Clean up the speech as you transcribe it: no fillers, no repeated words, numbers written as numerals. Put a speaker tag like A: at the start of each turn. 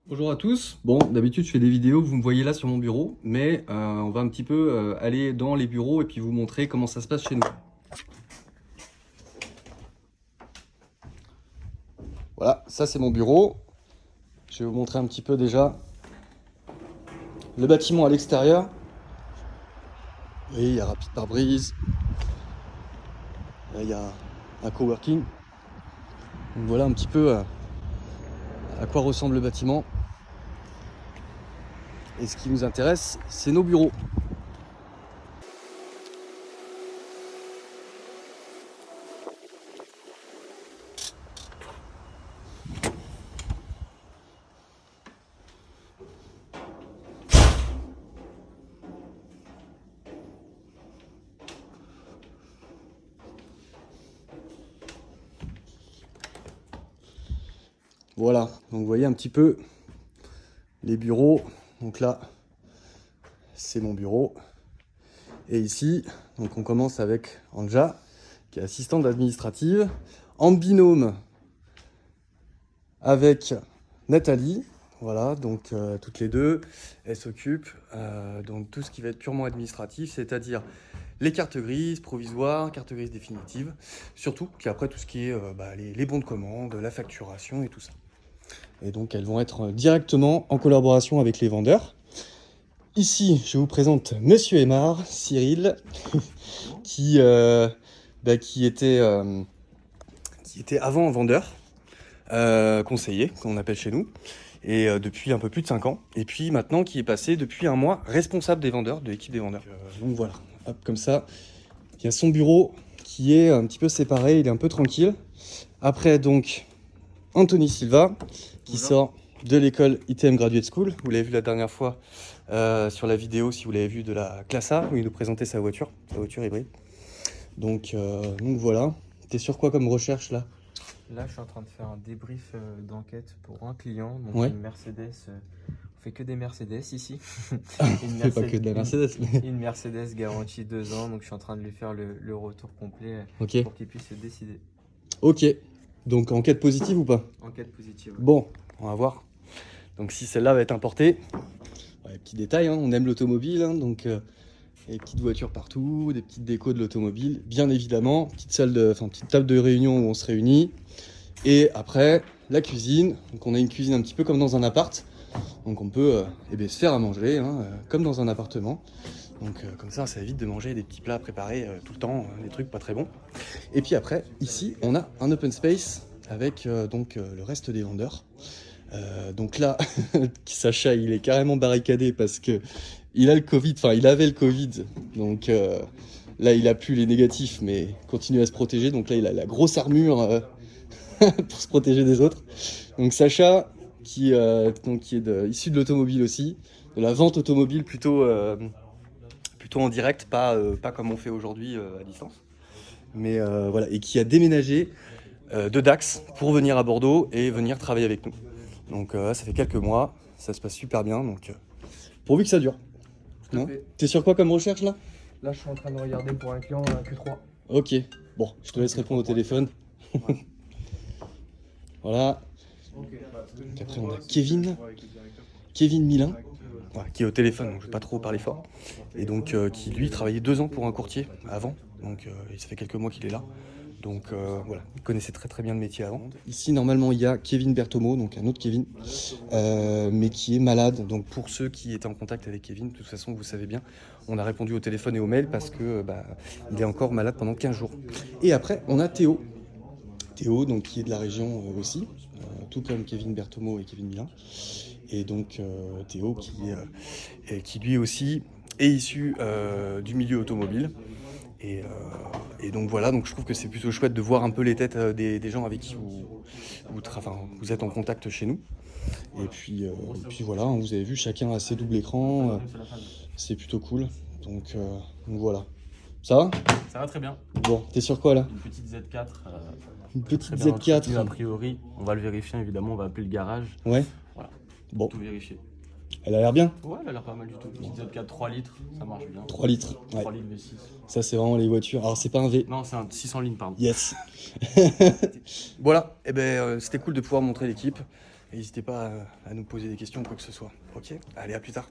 A: Bonjour à tous. Bon, d'habitude je fais des vidéos, vous me voyez là sur mon bureau, mais on va un petit peu aller dans les bureaux et puis vous montrer comment ça se passe chez nous. Voilà, ça c'est mon bureau. Je vais vous montrer un petit peu déjà le bâtiment à l'extérieur. Oui, il y a Rapid Pare-Brise. Là, il y a un coworking. Donc voilà un petit peu à quoi ressemble le bâtiment. Et ce qui nous intéresse, c'est nos bureaux. Voilà, donc vous voyez un petit peu les bureaux. Donc là, c'est mon bureau. Et ici, donc on commence avec Anja, qui est assistante administrative, en binôme avec Nathalie. Voilà, donc toutes les deux, elles s'occupent donc tout ce qui va être purement administratif, c'est-à-dire les cartes grises provisoires, cartes grises définitives, surtout, puis après tout ce qui est les bons de commande, la facturation et tout ça. Et donc elles vont être directement en collaboration avec les vendeurs. Ici, je vous présente Monsieur Aymar, Cyril, qui était avant vendeur, conseiller, qu'on appelle chez nous, et depuis un peu plus de 5 ans. Et puis maintenant, qui est passé depuis un mois responsable des vendeurs, de l'équipe des vendeurs. Donc voilà, hop, comme ça, il y a son bureau qui est un petit peu séparé, il est un peu tranquille. Après, donc, Anthony Silva, qui sort de l'école ITM Graduate School. Vous l'avez vu la dernière fois sur la vidéo, si vous l'avez vu, de la classe A, où il nous présentait sa voiture hybride. Donc voilà. T'es sur quoi comme recherche là?
B: Là, je suis en train de faire un débrief d'enquête pour un client. Donc,
A: Ouais.
B: une Mercedes. On fait que des Mercedes ici.
A: On fait pas que de la Mercedes.
B: Une Mercedes garantie 2 ans. Donc, je suis en train de lui faire le retour complet
A: Ok.
B: pour qu'il puisse se décider.
A: Ok. Donc enquête positive ou pas?
B: Enquête positive. Ouais.
A: Bon, on va voir. Donc si celle-là va être importée. Ouais, petit détail, hein, on aime l'automobile, hein, donc des petites voitures partout, des petites décos de l'automobile, bien évidemment, petite table de réunion où on se réunit. Et après, la cuisine. Donc on a une cuisine un petit peu comme dans un appart. Donc on peut se faire à manger, hein, comme dans un appartement. Donc comme ça évite de manger des petits plats préparés tout le temps, des trucs pas très bons. Et puis après, ici, on a un open space avec le reste des vendeurs. Donc là, Sacha, il est carrément barricadé parce que il a le Covid, enfin il avait le Covid. Donc là, il a plus les négatifs, mais continue à se protéger. Donc là, il a la grosse armure pour se protéger des autres. Donc Sacha, qui est issu de l'automobile aussi, de la vente automobile plutôt en direct, pas comme on fait aujourd'hui à distance. Mais voilà, et qui a déménagé de Dax pour venir à Bordeaux et venir travailler avec nous. Donc ça fait quelques mois, ça se passe super bien, donc pourvu que ça dure.
B: Tout à
A: Non.
B: fait.
A: T'es sur quoi comme recherche là?
B: Là, je suis en train de regarder pour un client Q3.
A: Ok, bon, je te laisse répondre au téléphone.
B: Ouais.
A: Voilà. Donc après on a Kevin Milin, voilà, qui est au téléphone, donc je vais pas trop parler fort. Et donc qui lui travaillait 2 ans pour un courtier avant, donc ça fait quelques mois qu'il est là. Donc voilà, il connaissait très très bien le métier avant. Ici normalement il y a Kevin Bertomo, donc un autre Kevin, mais qui est malade. Donc pour ceux qui étaient en contact avec Kevin, de toute façon vous savez bien, on a répondu au téléphone et au mail parce que il est encore malade pendant 15 jours. Et après on a Théo, donc qui est de la région aussi, tout comme Kevin Bertomo et Kevin Milin. Et donc Théo qui lui aussi est issu du milieu automobile. Et donc voilà, donc je trouve que c'est plutôt chouette de voir un peu les têtes des gens avec qui vous êtes en contact chez nous. Et puis voilà, hein, vous avez vu, chacun a ses doubles écrans, c'est plutôt cool. Donc voilà. Ça va?
B: Ça va très bien.
A: Bon, t'es sur quoi là?
B: Une petite Z4.
A: Une petite
B: Très bien entretenue,
A: Z4.
B: a priori. On va le vérifier évidemment. On va appeler le garage.
A: Ouais.
B: Voilà.
A: Bon,
B: Tout vérifier.
A: elle a l'air bien.
B: Ouais, elle a l'air pas mal du tout. Petite Z4 3 litres, ça marche bien.
A: 3 litres. Ouais.
B: 3 litres V6.
A: Ça c'est vraiment les voitures. Alors c'est pas un V.
B: Non, c'est un 600 lignes, pardon.
A: Yes. Voilà, et c'était cool de pouvoir montrer l'équipe n'hésitez pas à nous poser des questions ou quoi que ce soit. Ok? Allez, à plus tard.